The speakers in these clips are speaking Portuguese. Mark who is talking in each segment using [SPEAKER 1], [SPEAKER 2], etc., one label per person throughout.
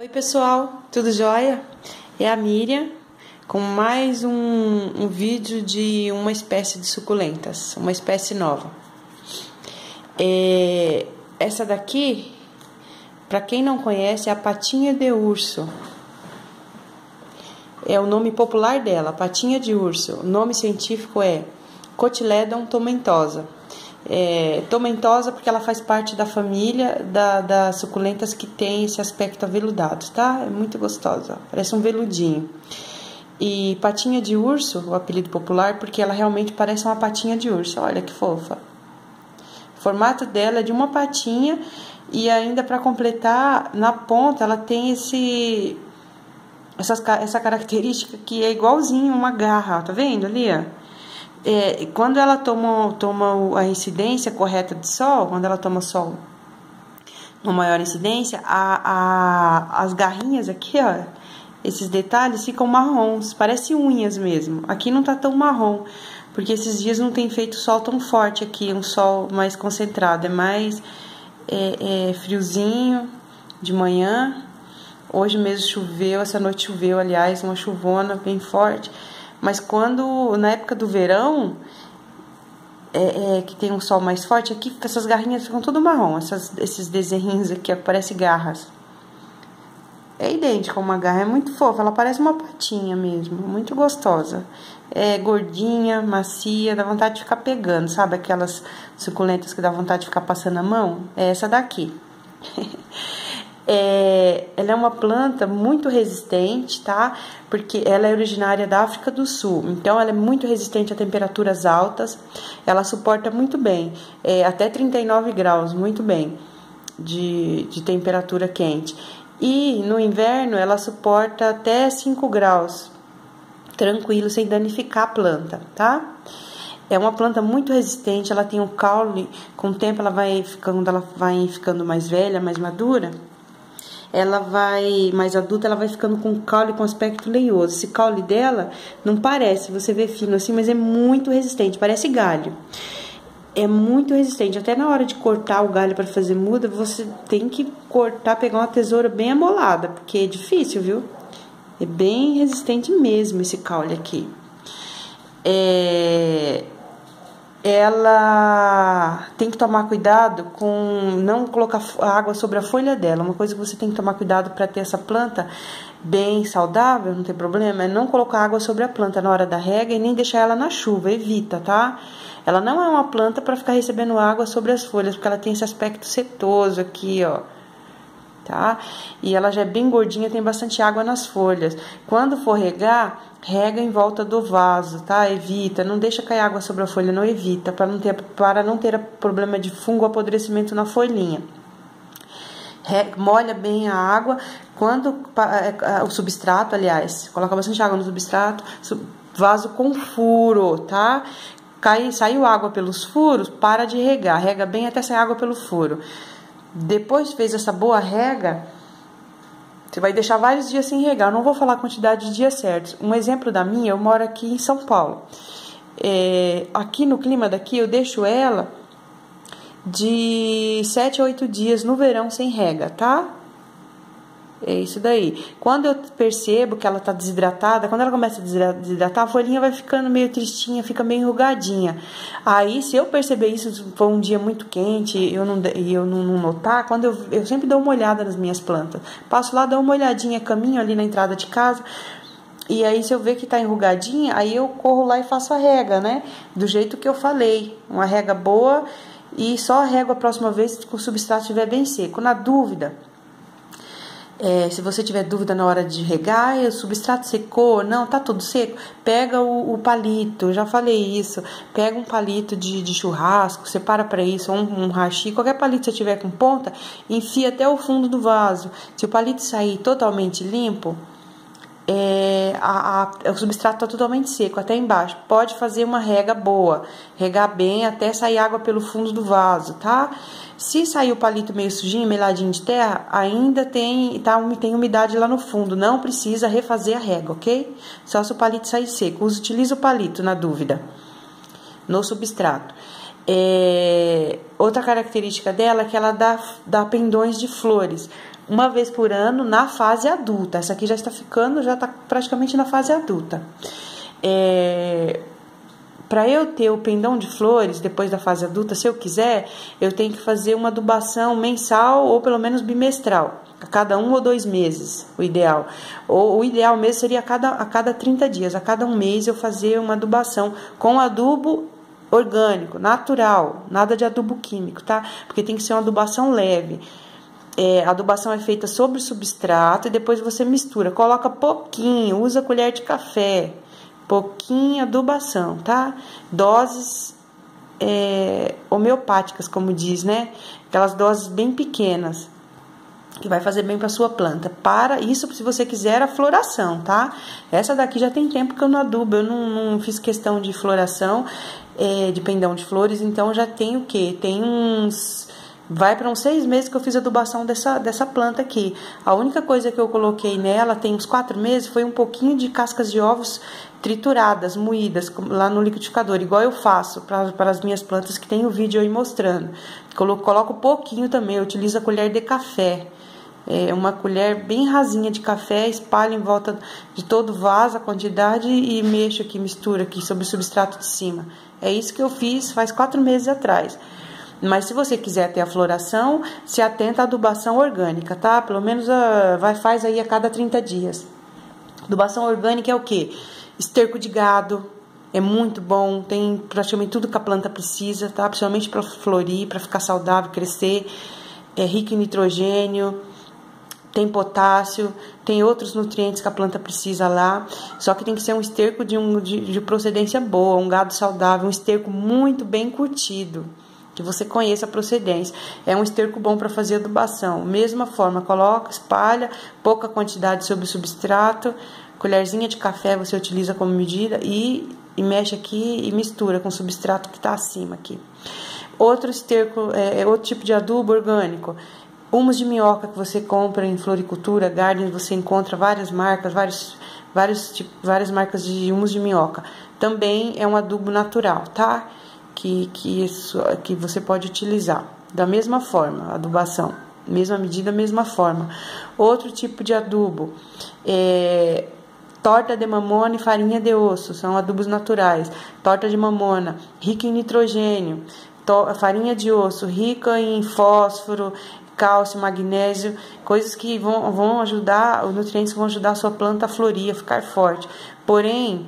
[SPEAKER 1] Oi pessoal, tudo jóia? É a Miriam com mais um vídeo de uma espécie de suculentas, uma espécie nova. Essa daqui, para quem não conhece, é a patinha de urso. É o nome popular dela, patinha de urso. O nome científico é Cotyledon tomentosa. Tomentosa porque ela faz parte da família das suculentas que tem esse aspecto aveludado, tá? É muito gostosa, parece um veludinho. E patinha de urso, o apelido popular, porque ela realmente parece uma patinha de urso. Olha que fofa. O formato dela é de uma patinha e ainda para completar, na ponta ela tem essa característica que é igualzinho uma garra, tá vendo ali, ó? Quando ela toma a incidência correta de sol, quando ela toma sol uma maior incidência, as garrinhas aqui, ó, esses detalhes ficam marrons, parece unhas mesmo. Aqui não tá tão marrom, porque esses dias não tem feito sol tão forte aqui, um sol mais concentrado, é mais friozinho de manhã. Hoje mesmo choveu, essa noite choveu, aliás, uma chuvona bem forte. Mas na época do verão, que tem um sol mais forte, aqui essas garrinhas ficam tudo marrom, esses desenhinhos aqui, ó, que parecem garras. É idêntico a uma garra, é muito fofa, ela parece uma patinha mesmo, muito gostosa. É gordinha, macia, dá vontade de ficar pegando, sabe aquelas suculentas que dá vontade de ficar passando a mão? É essa daqui. Ela é uma planta muito resistente, tá? Porque ela é originária da África do Sul, então ela é muito resistente a temperaturas altas, ela suporta muito bem, até 39 graus, muito bem, de temperatura quente. E no inverno ela suporta até 5 graus, tranquilo, sem danificar a planta, tá? É uma planta muito resistente, ela tem um caule, com o tempo ela vai ficando mais velha, mais madura, mais adulta, ela vai ficando com caule com aspecto leioso. Esse caule dela não parece, você vê fino assim, mas é muito resistente, parece galho. É muito resistente, até na hora de cortar o galho para fazer muda, você tem que cortar, pegar uma tesoura bem amolada, porque é difícil, viu? É bem resistente mesmo esse caule aqui. Ela tem que tomar cuidado com não colocar água sobre a folha dela. Uma coisa que você tem que tomar cuidado para ter essa planta bem saudável, não tem problema, é não colocar água sobre a planta na hora da rega e nem deixar ela na chuva, evita, tá? Ela não é uma planta para ficar recebendo água sobre as folhas, porque ela tem esse aspecto setoso aqui, ó, tá? E ela já é bem gordinha, tem bastante água nas folhas. Quando for regar, rega em volta do vaso, tá? Evita, não deixa cair água sobre a folha, não, evita, para não ter problema de fungo, apodrecimento na folhinha. Molha bem a água, o substrato, aliás, coloca bastante água no substrato, vaso com furo, tá? Saiu água pelos furos, para de regar, rega bem até sair água pelo furo. Depois fez essa boa rega, você vai deixar vários dias sem regar. Eu não vou falar a quantidade de dias certos. Um exemplo da minha, eu moro aqui em São Paulo. Aqui no clima daqui, eu deixo ela de 7 a 8 dias no verão sem rega, tá? É isso daí. Quando eu percebo que ela tá desidratada, quando ela começa a desidratar, a folhinha vai ficando meio tristinha, fica meio enrugadinha. Aí, se eu perceber isso, se for um dia muito quente e eu não notar, eu sempre dou uma olhada nas minhas plantas. Passo lá, dou uma olhadinha, caminho ali na entrada de casa. E aí, se eu ver que tá enrugadinha, aí eu corro lá e faço a rega, né? Do jeito que eu falei. Uma rega boa e só rego a próxima vez que o substrato estiver bem seco. Na dúvida, se você tiver dúvida na hora de regar, o substrato secou, não, tá tudo seco, pega o palito, já falei isso, pega um palito de churrasco, separa para isso, ou um hashi, qualquer palito que você tiver com ponta, enfia até o fundo do vaso. Se o palito sair totalmente limpo, o substrato está totalmente seco, até embaixo. Pode fazer uma rega boa, regar bem até sair água pelo fundo do vaso, tá? Se sair o palito meio sujinho, meladinho de terra, ainda tem umidade lá no fundo, não precisa refazer a rega, ok? Só se o palito sair seco, utiliza o palito na dúvida, no substrato. Outra característica dela é que ela dá pendões de flores. uma vez por ano na fase adulta. Essa aqui já está praticamente na fase adulta. Para eu ter o pendão de flores depois da fase adulta, se eu quiser, eu tenho que fazer uma adubação mensal ou pelo menos bimestral, a cada 1 ou 2 meses, o ideal. O ideal mesmo seria a cada 30 dias, a cada 1 mês eu fazer uma adubação com adubo orgânico, natural, nada de adubo químico, tá? Porque tem que ser uma adubação leve. A adubação é feita sobre o substrato e depois você mistura, coloca pouquinho, usa colher de café, pouquinha adubação, tá? Doses homeopáticas, como diz, né? Aquelas doses bem pequenas, que vai fazer bem para sua planta. Para isso, se você quiser a floração, tá? Essa daqui já tem tempo que eu não adubo, eu não fiz questão de floração, de pendão de flores, então já tem o quê? Tem vai para uns 6 meses que eu fiz a adubação dessa planta aqui. A única coisa que eu coloquei nela, tem uns 4 meses, foi um pouquinho de cascas de ovos trituradas, moídas, lá no liquidificador, igual eu faço para as minhas plantas, que tem o vídeo aí mostrando. Coloco pouquinho também, eu utilizo a colher de café. Uma colher bem rasinha de café, espalho em volta de todo o vaso a quantidade e mexo aqui, misturo aqui sobre o substrato de cima. É isso que eu fiz faz 4 meses atrás. Mas se você quiser ter a floração, se atenta à adubação orgânica, tá? Pelo menos faz aí a cada 30 dias. Adubação orgânica é o quê? Esterco de gado, é muito bom, tem praticamente tudo que a planta precisa, tá? Principalmente para florir, para ficar saudável, crescer. É rico em nitrogênio, tem potássio, tem outros nutrientes que a planta precisa lá. Só que tem que ser um esterco de procedência boa, um gado saudável, um esterco muito bem curtido, que você conheça a procedência. É um esterco bom para fazer adubação. Mesma forma, coloca, espalha, pouca quantidade sobre o substrato, colherzinha de café você utiliza como medida e mexe aqui e mistura com o substrato que está acima aqui. Outro esterco, outro tipo de adubo orgânico, humus de minhoca que você compra em floricultura, garden, você encontra várias marcas, várias marcas de humus de minhoca. Também é um adubo natural, tá? Que você pode utilizar da mesma forma, adubação, mesma medida, mesma forma. Outro tipo de adubo torta de mamona e farinha de osso, são adubos naturais. Torta de mamona, rica em nitrogênio, farinha de osso, rica em fósforo, cálcio, magnésio, coisas que vão ajudar, os nutrientes que vão ajudar a sua planta a florir, a ficar forte. Porém,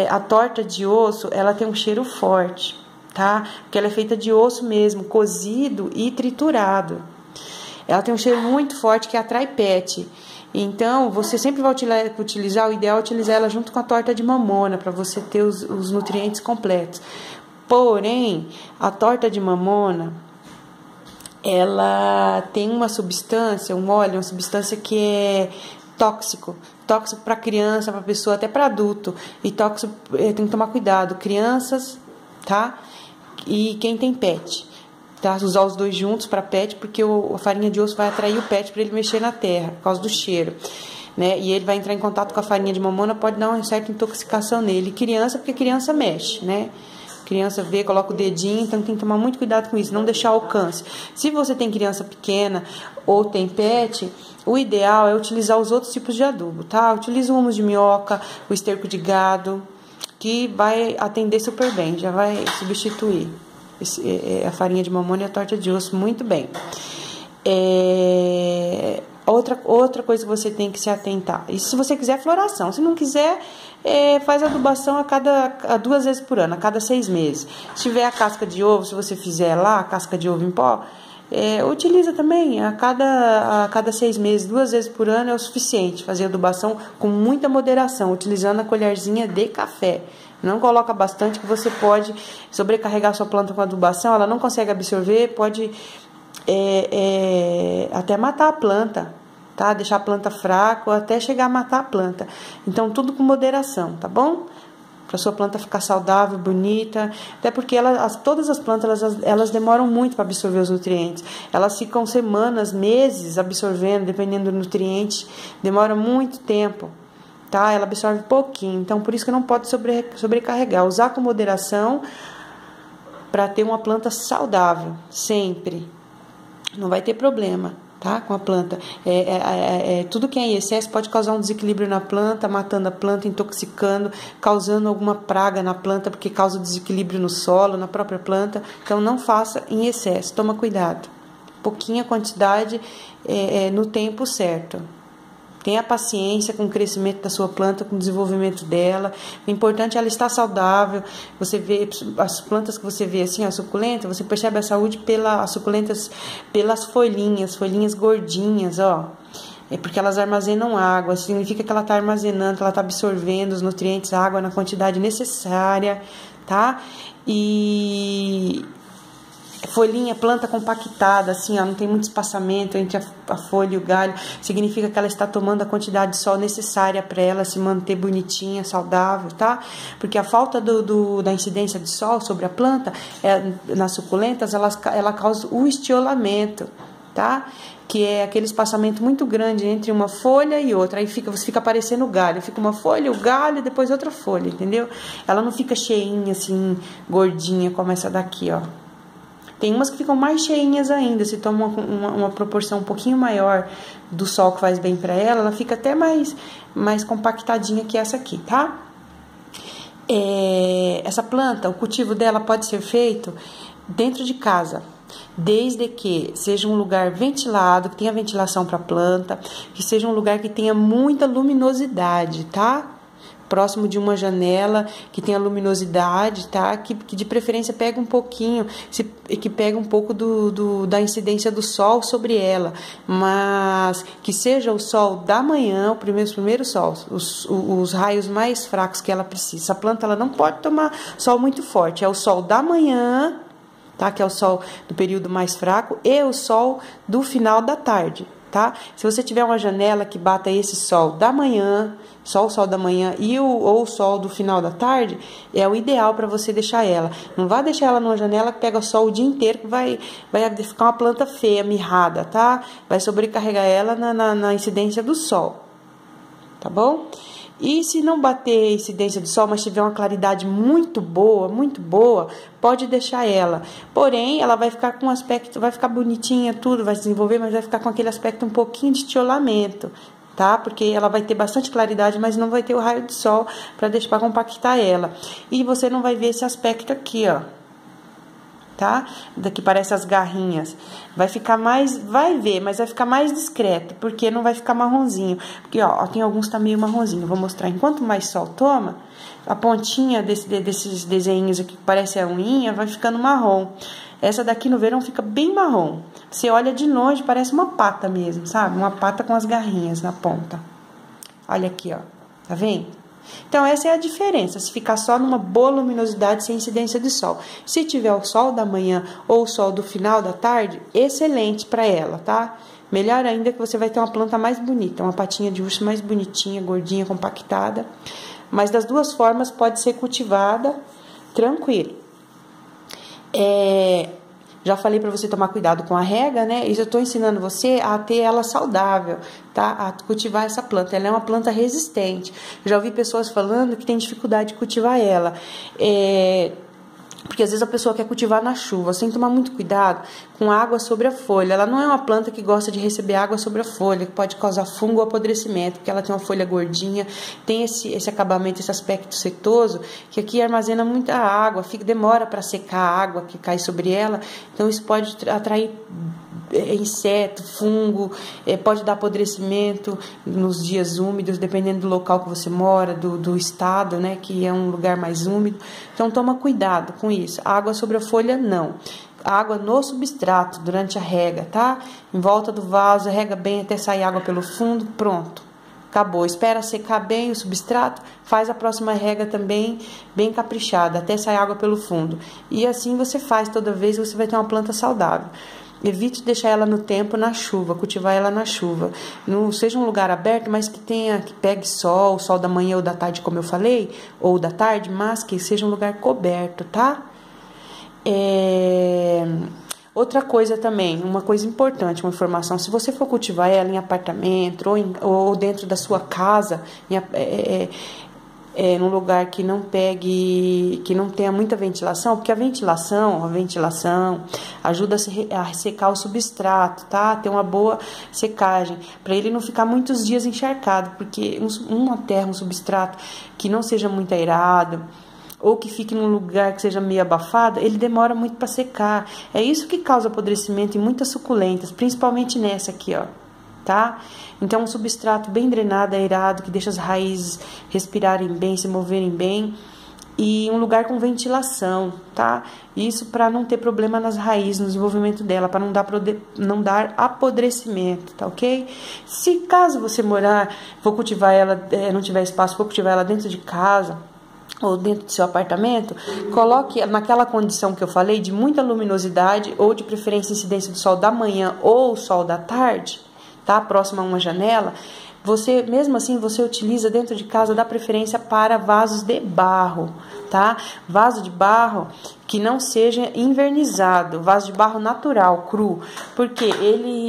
[SPEAKER 1] a torta de osso, ela tem um cheiro forte, tá? Porque ela é feita de osso mesmo, cozido e triturado. Ela tem um cheiro muito forte que atrai pet. Então, você sempre vai utilizar, o ideal é utilizar ela junto com a torta de mamona, para você ter os nutrientes completos. Porém, a torta de mamona, ela tem uma substância, um óleo, uma substância que é tóxico para criança, para pessoa, até para adulto. E tóxico, tem que tomar cuidado, crianças, tá? E quem tem pet, tá? Usar os dois juntos para pet, porque a farinha de osso vai atrair o pet para ele mexer na terra, por causa do cheiro, né? E ele vai entrar em contato com a farinha de mamona, pode dar uma certa intoxicação nele. E criança, porque criança mexe, né? Criança vê, coloca o dedinho, então tem que tomar muito cuidado com isso, não deixar alcance. Se você tem criança pequena ou tem pet, o ideal é utilizar os outros tipos de adubo, tá? Utiliza o humus de minhoca, o esterco de gado, que vai atender super bem, já vai substituir a farinha de mamona e a torta de osso muito bem. Outra coisa que você tem que se atentar, isso se você quiser floração, se não quiser, faz adubação a 2 vezes por ano, a cada 6 meses. Se tiver a casca de ovo, se você fizer lá a casca de ovo em pó, utiliza também a cada 6 meses, 2 vezes por ano é o suficiente. Fazer adubação com muita moderação, utilizando a colherzinha de café. Não coloca bastante, que você pode sobrecarregar sua planta com adubação, ela não consegue absorver, pode até matar a planta, tá? Deixar a planta fraca ou até chegar a matar a planta. Então, tudo com moderação, tá bom? Para sua planta ficar saudável, bonita. Até porque todas as plantas, elas demoram muito para absorver os nutrientes. Elas ficam semanas, meses absorvendo, dependendo do nutriente. Demora muito tempo, tá? Ela absorve pouquinho. Então, por isso que não pode sobrecarregar. Usar com moderação para ter uma planta saudável, sempre. Não vai ter problema. tá? Com a planta. Tudo que é em excesso pode causar um desequilíbrio na planta, matando a planta, intoxicando, causando alguma praga na planta, porque causa desequilíbrio no solo, na própria planta. Então, não faça em excesso, toma cuidado. Pouquinha quantidade no tempo certo. Tenha paciência com o crescimento da sua planta, com o desenvolvimento dela. O importante é ela estar saudável. Você vê as plantas que você vê assim, a suculenta, você percebe a saúde as suculentas pelas folhinhas gordinhas, ó. É porque elas armazenam água, significa que ela está armazenando, ela está absorvendo os nutrientes, a água na quantidade necessária, tá? E folhinha, planta compactada, assim, ó, não tem muito espaçamento entre a folha e o galho, significa que ela está tomando a quantidade de sol necessária para ela se manter bonitinha, saudável, tá? Porque a falta da incidência de sol sobre a planta, nas suculentas, ela causa o estiolamento, tá? Que é aquele espaçamento muito grande entre uma folha e outra, aí você fica parecendo galho, fica uma folha, o galho, depois outra folha, entendeu? Ela não fica cheinha, assim, gordinha, como essa daqui, ó. Tem umas que ficam mais cheinhas ainda, se toma uma proporção um pouquinho maior do sol que faz bem para ela, ela fica até mais compactadinha que essa aqui, tá? Essa planta, o cultivo dela pode ser feito dentro de casa, desde que seja um lugar ventilado, que tenha ventilação para a planta, que seja um lugar que tenha muita luminosidade, tá? Próximo de uma janela que tenha luminosidade, tá? Que de preferência pega um pouquinho, que pega um pouco da incidência do sol sobre ela, mas que seja o sol da manhã, os primeiros sols, os raios mais fracos que ela precisa. Essa planta ela não pode tomar sol muito forte, é o sol da manhã, tá? Que é o sol do período mais fraco, e o sol do final da tarde, tá? Se você tiver uma janela que bata esse sol da manhã, só o sol da manhã ou o sol do final da tarde, é o ideal para você deixar ela. Não vá deixar ela numa janela que pega sol o dia inteiro, que vai ficar uma planta feia, mirrada, tá? Vai sobrecarregar ela na incidência do sol, tá bom? E se não bater a incidência do sol, mas tiver uma claridade muito boa, pode deixar ela. Porém, ela vai ficar com um aspecto, vai ficar bonitinha, tudo, vai se desenvolver, mas vai ficar com aquele aspecto um pouquinho de estiolamento, tá? Porque ela vai ter bastante claridade, mas não vai ter o raio de sol para compactar ela. E você não vai ver esse aspecto aqui, ó. Tá? Daqui parece as garrinhas. Vai ficar mais, vai ver, mas vai ficar mais discreto, porque não vai ficar marronzinho. Porque, ó, tem alguns que tá meio marronzinho. Vou mostrar. Enquanto mais sol toma, a pontinha desses desenhos aqui, que parece a unhinha, vai ficando marrom. Essa daqui no verão fica bem marrom. Você olha de longe, parece uma pata mesmo, sabe? Uma pata com as garrinhas na ponta. Olha aqui, ó. Tá vendo? Então, essa é a diferença, se ficar só numa boa luminosidade sem incidência de sol. Se tiver o sol da manhã ou o sol do final da tarde, excelente para ela, tá? Melhor ainda que você vai ter uma planta mais bonita, uma patinha de urso mais bonitinha, gordinha, compactada. Mas das duas formas pode ser cultivada tranquilo. Já falei para você tomar cuidado com a rega, né? Isso eu estou ensinando você a ter ela saudável, tá? A cultivar essa planta. Ela é uma planta resistente. Já ouvi pessoas falando que tem dificuldade de cultivar ela. Porque às vezes a pessoa quer cultivar na chuva. Você tem que tomar muito cuidado com a água sobre a folha. Ela não é uma planta que gosta de receber água sobre a folha, que pode causar fungo ou apodrecimento, porque ela tem uma folha gordinha, tem esse acabamento, esse aspecto setoso, que aqui armazena muita água, demora para secar a água que cai sobre ela. Então isso pode atrair inseto, fungo, pode dar apodrecimento nos dias úmidos, dependendo do local que você mora, do estado, né, que é um lugar mais úmido. Então toma cuidado com isso. Água sobre a folha, não. Água no substrato durante a rega, tá? Em volta do vaso, rega bem até sair água pelo fundo, pronto. Acabou. Espera secar bem o substrato, faz a próxima rega também bem caprichada, até sair água pelo fundo. E assim você faz toda vez, você vai ter uma planta saudável. Evite deixar ela no tempo na chuva, cultivar ela na chuva. Não seja um lugar aberto, mas que pegue sol da manhã ou da tarde, como eu falei, ou da tarde, mas que seja um lugar coberto, tá? Outra coisa também, uma coisa importante, uma informação, se você for cultivar ela em apartamento ou dentro da sua casa, num lugar que não pegue, que não tenha muita ventilação, porque a ventilação ajuda a secar o substrato, tá? Ter uma boa secagem, para ele não ficar muitos dias encharcado, porque uma terra, um substrato que não seja muito aerado, ou que fique num lugar que seja meio abafado, ele demora muito para secar. É isso que causa apodrecimento em muitas suculentas, principalmente nessa aqui, ó, tá? Então, um substrato bem drenado, aerado, que deixa as raízes respirarem bem, se moverem bem, e um lugar com ventilação, tá? Isso para não ter problema nas raízes, no desenvolvimento dela, para não dar apodrecimento, tá ok? Se caso você for cultivar ela, não tiver espaço, for cultivar ela dentro de casa, ou dentro do seu apartamento, coloque naquela condição que eu falei, de muita luminosidade, ou de preferência incidência do sol da manhã ou sol da tarde, tá? Próximo a uma janela. Você, mesmo assim, você utiliza dentro de casa, dá preferência para vasos de barro, tá? Vaso de barro que não seja invernizado, vaso de barro natural, cru, porque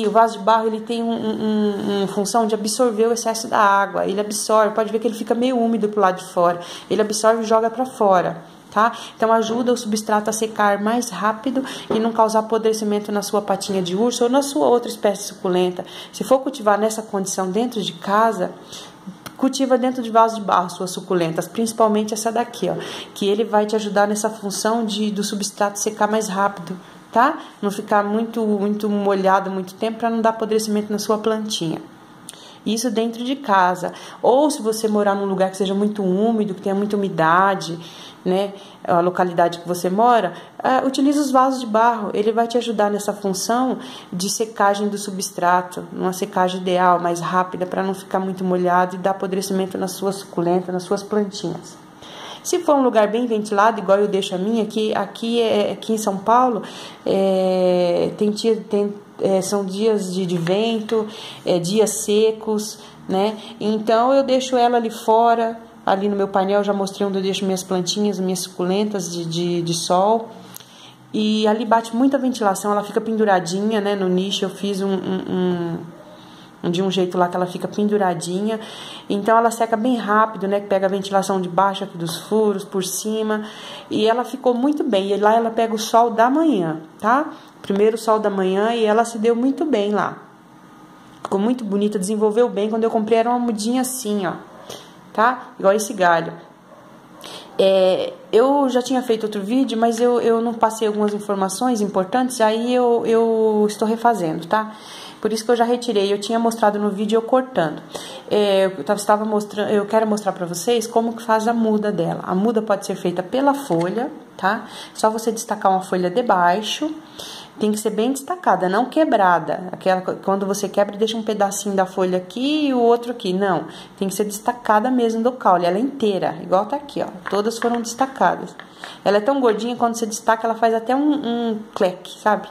[SPEAKER 1] o vaso de barro, ele tem uma função de absorver o excesso da água, ele absorve, pode ver que ele fica meio úmido pro lado de fora, ele absorve e joga para fora, tá? Então ajuda o substrato a secar mais rápido e não causar apodrecimento na sua patinha de urso ou na sua outra espécie suculenta. Se for cultivar nessa condição dentro de casa, cultiva dentro de vaso de barro suas suculentas, principalmente essa daqui, ó, que ele vai te ajudar nessa função do substrato secar mais rápido, tá? Não ficar muito molhado muito tempo, para não dar apodrecimento na sua plantinha. Isso dentro de casa. Ou se você morar num lugar que seja muito úmido, que tenha muita umidade, né, a localidade que você mora, utilize os vasos de barro. Ele vai te ajudar nessa função de secagem do substrato, uma secagem ideal, mais rápida, para não ficar muito molhado e dar apodrecimento nas suas suculentas, nas suas plantinhas. Se for um lugar bem ventilado, igual eu deixo a minha, aqui em São Paulo, são dias de vento, dias secos, né? Então eu deixo ela ali fora, ali no meu painel, já mostrei onde eu deixo minhas plantinhas, minhas suculentas de sol. E ali bate muita ventilação, ela fica penduradinha, né? No nicho eu fiz de um jeito lá que ela fica penduradinha. Então ela seca bem rápido, né? Pega a ventilação de baixo aqui dos furos, por cima. E ela ficou muito bem. E lá ela pega o sol da manhã, tá? Primeiro sol da manhã, e ela se deu muito bem lá. Ficou muito bonita, desenvolveu bem. Quando eu comprei era uma mudinha assim, ó, tá? Igual esse galho. Eu já tinha feito outro vídeo, mas eu não passei algumas informações importantes, aí eu estou refazendo, tá? Por isso que eu já retirei. Eu tinha mostrado no vídeo eu cortando. Eu quero mostrar pra vocês como que faz a muda dela. A muda pode ser feita pela folha, tá? Só você destacar uma folha de baixo. Tem que ser bem destacada, não quebrada. Quando você quebra, deixa um pedacinho da folha aqui e o outro aqui. Não, tem que ser destacada mesmo do caule, ela é inteira, igual tá aqui, ó. Todas foram destacadas. Ela é tão gordinha, quando você destaca, ela faz até um cleque, sabe?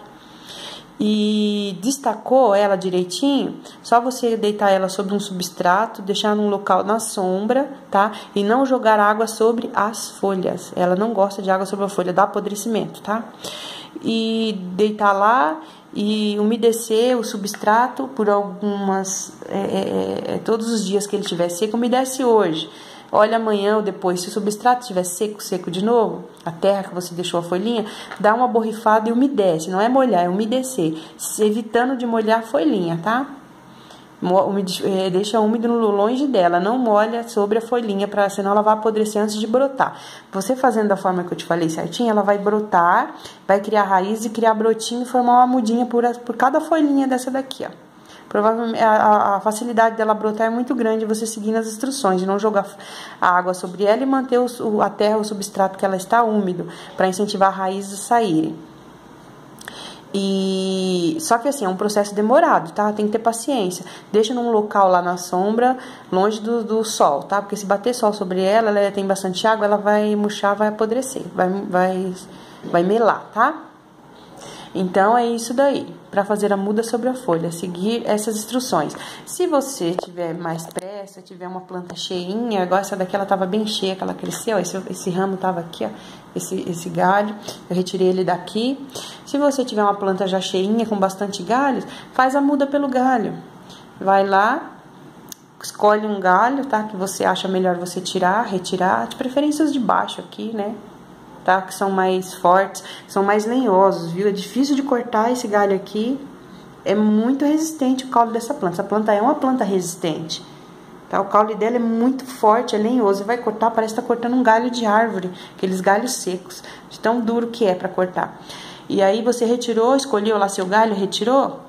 [SPEAKER 1] E destacou ela direitinho, só você deitar ela sobre um substrato, deixar num local na sombra, tá? E não jogar água sobre as folhas. Ela não gosta de água sobre a folha, dá apodrecimento, tá? E deitar lá e umedecer o substrato por todos os dias que ele estiver seco. Umedece hoje, olha amanhã ou depois, se o substrato estiver seco de novo, a terra que você deixou a folhinha, dá uma borrifada e umedece, não é molhar, é umedecer, evitando de molhar a folhinha, tá? Deixa úmido longe dela, não molha sobre a folhinha, senão ela vai apodrecer antes de brotar. Você fazendo da forma que eu te falei certinho, ela vai brotar, vai criar raiz e criar brotinho e formar uma mudinha por cada folhinha dessa daqui, ó. Provavelmente a facilidade dela brotar é muito grande, você seguindo as instruções, de não jogar a água sobre ela e manter a terra, o substrato que ela está úmido, para incentivar as raízes a saírem. Só que assim, é um processo demorado, tá? Tem que ter paciência. Deixa num local lá na sombra, longe do sol, tá? Porque se bater sol sobre ela tem bastante água, ela vai murchar, vai apodrecer, vai melar, tá? Então é isso daí, para fazer a muda sobre a folha, seguir essas instruções. Se você tiver mais pressa, tiver uma planta cheinha, igual essa daqui, ela tava bem cheia, que ela cresceu, esse ramo tava aqui, ó, esse galho, eu retirei ele daqui. Se você tiver uma planta já cheinha, com bastante galhos, faz a muda pelo galho. Vai lá, escolhe um galho, tá? Que você acha melhor você retirar, de preferência os de baixo aqui, né? Tá? Que são mais fortes, são mais lenhosos, viu? É difícil de cortar esse galho aqui, é muito resistente o caule dessa planta. Essa planta é uma planta resistente, tá? O caule dela é muito forte, é lenhoso. Você vai cortar, parece que tá cortando um galho de árvore, aqueles galhos secos, de tão duro que é pra cortar. E aí você retirou, escolheu lá seu galho, retirou?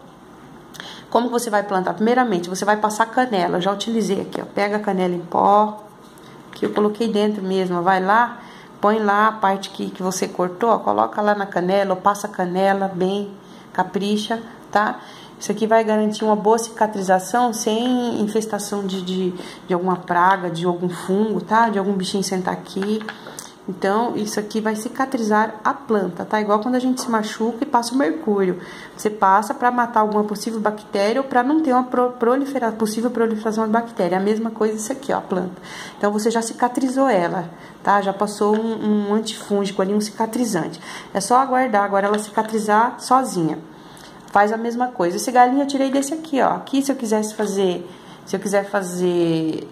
[SPEAKER 1] Como você vai plantar? Primeiramente, você vai passar canela. Eu já utilizei aqui, ó. Pega a canela em pó, que eu coloquei dentro mesmo. Vai lá, põe lá a parte que você cortou, ó, coloca lá na canela, ou passa a canela bem, capricha, tá? Isso aqui vai garantir uma boa cicatrização sem infestação de alguma praga, de algum fungo, tá? De algum bichinho sentar aqui. Então, isso aqui vai cicatrizar a planta, tá? Igual quando a gente se machuca e passa o mercúrio. Você passa para matar alguma possível bactéria ou para não ter uma possível proliferação de bactéria. A mesma coisa isso aqui, ó, a planta. Então, você já cicatrizou ela, tá? Já passou um antifúngico ali, um cicatrizante. É só aguardar agora ela cicatrizar sozinha. Faz a mesma coisa. Esse galinho eu tirei desse aqui, ó. Aqui, se eu quiser fazer...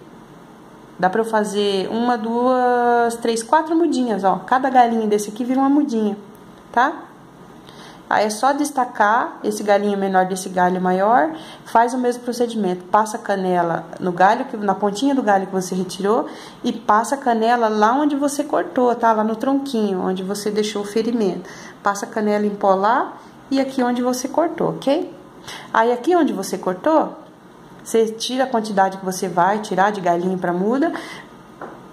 [SPEAKER 1] Dá pra eu fazer 1, 2, 3, 4 mudinhas, ó. Cada galinho desse aqui vira uma mudinha, tá? Aí é só destacar esse galinho menor desse galho maior, faz o mesmo procedimento. Passa a canela no galho, na pontinha do galho que você retirou, e passa a canela lá onde você cortou, tá? Lá no tronquinho, onde você deixou o ferimento. Passa a canela em pó lá e aqui onde você cortou, ok? Aí aqui onde você cortou, você tira a quantidade que você vai tirar de galinho para muda,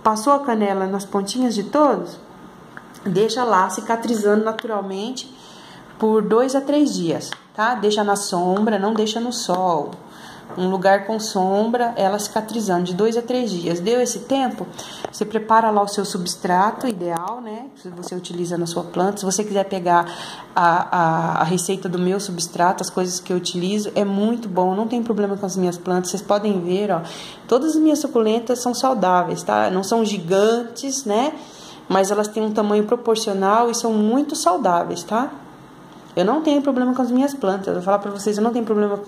[SPEAKER 1] passou a canela nas pontinhas de todos, deixa lá cicatrizando naturalmente por 2 a 3 dias, tá? Deixa na sombra, não deixa no sol. Um lugar com sombra, ela cicatrizando de 2 a 3 dias. Deu esse tempo, você prepara lá o seu substrato ideal, né? Que você utiliza na sua planta. Se você quiser pegar a receita do meu substrato, as coisas que eu utilizo, é muito bom, não tem problema com as minhas plantas. Vocês podem ver, ó, todas as minhas suculentas são saudáveis, tá? Não são gigantes, né? Mas elas têm um tamanho proporcional e são muito saudáveis, tá? Eu não tenho problema com as minhas plantas. Eu vou falar pra vocês, eu não tenho problema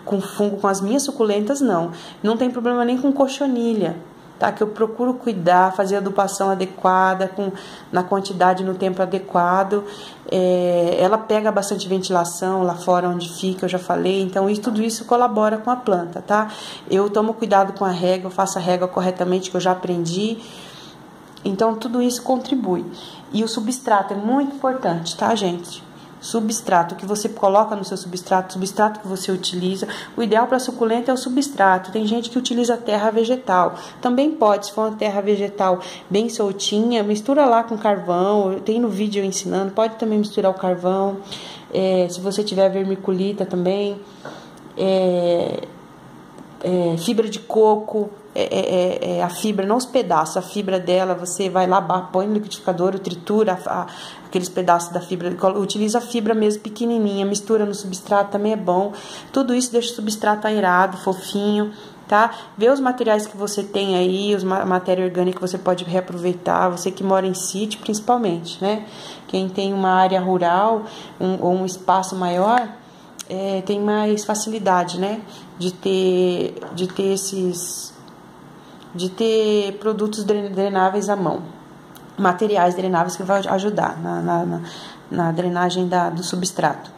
[SPEAKER 1] com fungo com as minhas suculentas, não. Não tem problema nem com cochonilha, tá? Que eu procuro cuidar, fazer a adubação adequada, na quantidade, no tempo adequado. Ela pega bastante ventilação lá fora onde fica, eu já falei. Então, tudo isso colabora com a planta, tá? Eu tomo cuidado com a rega, eu faço a rega corretamente, que eu já aprendi. Então, tudo isso contribui. E o substrato é muito importante, tá, gente? Substrato que você coloca no seu substrato que você utiliza. O ideal para suculenta é o substrato. Tem gente que utiliza terra vegetal. Também pode, se for uma terra vegetal bem soltinha, mistura lá com carvão. Tem no vídeo eu ensinando. Pode também misturar o carvão. Se você tiver vermiculita também. Fibra de coco. A fibra, não os pedaços, a fibra dela, você vai lá, põe no liquidificador, tritura aqueles pedaços da fibra, utiliza a fibra mesmo pequenininha, mistura no substrato, também é bom. Tudo isso deixa o substrato aerado, fofinho, tá? Vê os materiais que você tem aí, matéria orgânica que você pode reaproveitar, você que mora em sítio principalmente, né? Quem tem uma área rural ou um espaço maior, tem mais facilidade, né? De ter produtos drenáveis à mão, materiais drenáveis que vão ajudar na drenagem do substrato.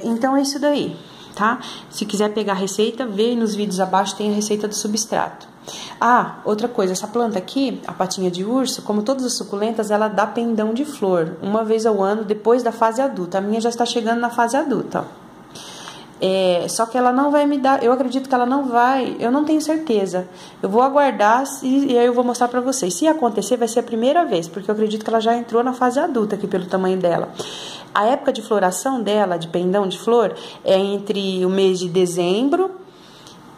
[SPEAKER 1] Então é isso daí, tá? Se quiser pegar a receita, vê nos vídeos abaixo, tem a receita do substrato. Outra coisa, essa planta aqui, a patinha de urso, como todas as suculentas, ela dá pendão de flor uma vez ao ano, depois da fase adulta. A minha já está chegando na fase adulta, ó. Só que ela não vai me dar, eu acredito que ela não vai, eu não tenho certeza. Eu vou aguardar e aí eu vou mostrar pra vocês. Se acontecer, vai ser a primeira vez, porque eu acredito que ela já entrou na fase adulta aqui pelo tamanho dela. A época de floração dela, de pendão de flor, é entre o mês de dezembro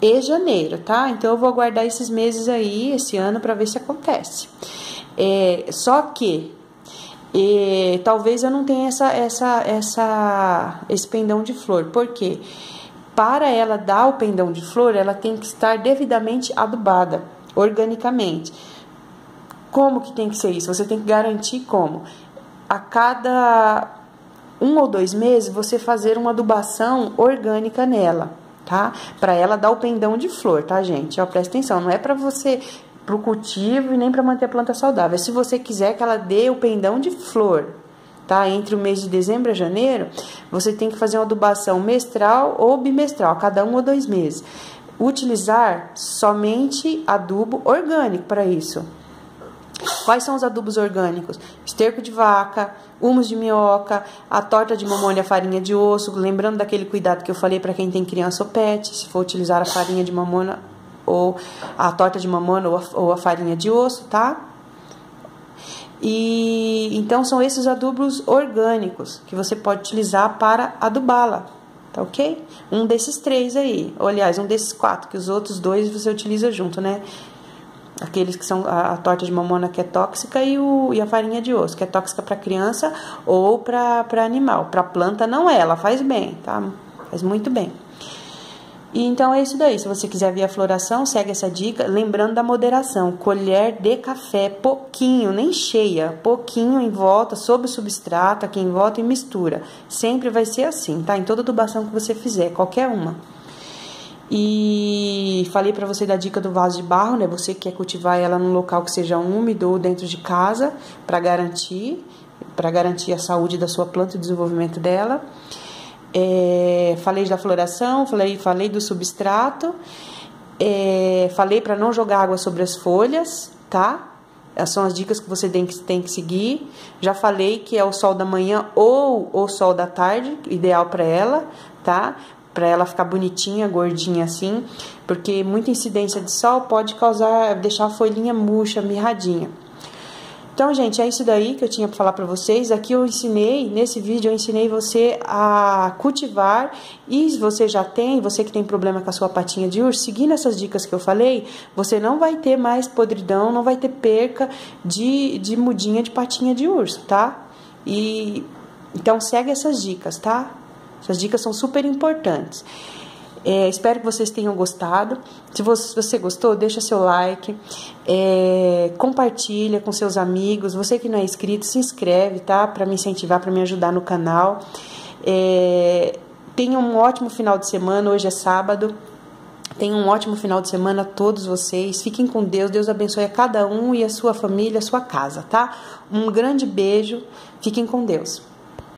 [SPEAKER 1] e janeiro, tá? Então eu vou aguardar esses meses aí, esse ano, pra ver se acontece. Só que talvez eu não tenha esse pendão de flor. Por quê? Para ela dar o pendão de flor, ela tem que estar devidamente adubada, organicamente. Como que tem que ser isso? Você tem que garantir como? A cada 1 ou 2 meses, você fazer uma adubação orgânica nela, tá? Para ela dar o pendão de flor, tá, gente? Ó, presta atenção, não é para você pro cultivo e nem para manter a planta saudável. É se você quiser que ela dê o pendão de flor, tá? Entre o mês de dezembro a janeiro, você tem que fazer uma adubação mestral ou bimestral, cada 1 ou 2 meses. Utilizar somente adubo orgânico para isso. Quais são os adubos orgânicos? Esterco de vaca, humus de minhoca, a torta de mamona e a farinha de osso. Lembrando daquele cuidado que eu falei para quem tem criança ou pet, se for utilizar a farinha de mamona ou a torta de mamona ou a farinha de osso, tá? E então são esses adubos orgânicos que você pode utilizar para adubá-la, tá ok? Um desses 3 aí, ou aliás, um desses 4, que os outros 2 você utiliza junto, né? Aqueles que são a torta de mamona, que é tóxica, e a farinha de osso, que é tóxica para criança ou para animal. Para planta não é, ela faz bem, tá? Faz muito bem. E então é isso daí. Se você quiser ver a floração, segue essa dica. Lembrando da moderação. Colher de café, pouquinho, nem cheia. Pouquinho em volta, sobre o substrato, aqui em volta, e mistura. Sempre vai ser assim, tá? Em toda adubação que você fizer, qualquer uma. E falei para você da dica do vaso de barro, né? Você quer cultivar ela num local que seja úmido ou dentro de casa, para garantir a saúde da sua planta e o desenvolvimento dela. Falei da floração, falei do substrato, falei para não jogar água sobre as folhas, tá? Essas são as dicas que você tem que seguir. Já falei que é o sol da manhã ou o sol da tarde, ideal para ela, tá? Para ela ficar bonitinha, gordinha assim, porque muita incidência de sol pode deixar a folhinha murcha, mirradinha. Então, gente, é isso daí que eu tinha para falar para vocês. Aqui nesse vídeo eu ensinei você a cultivar, e se você já tem, você que tem problema com a sua patinha de urso, seguindo essas dicas que eu falei, você não vai ter mais podridão, não vai ter perca de mudinha de patinha de urso, tá? Então, segue essas dicas, tá? Essas dicas são super importantes. Espero que vocês tenham gostado. Se você gostou, deixa seu like, compartilha com seus amigos. Você que não é inscrito, se inscreve, tá? Para me incentivar, para me ajudar no canal. Tenham um ótimo final de semana. Hoje é sábado. Tenham um ótimo final de semana a todos vocês. Fiquem com Deus. Deus abençoe a cada um e a sua família, a sua casa, tá? Um grande beijo. Fiquem com Deus.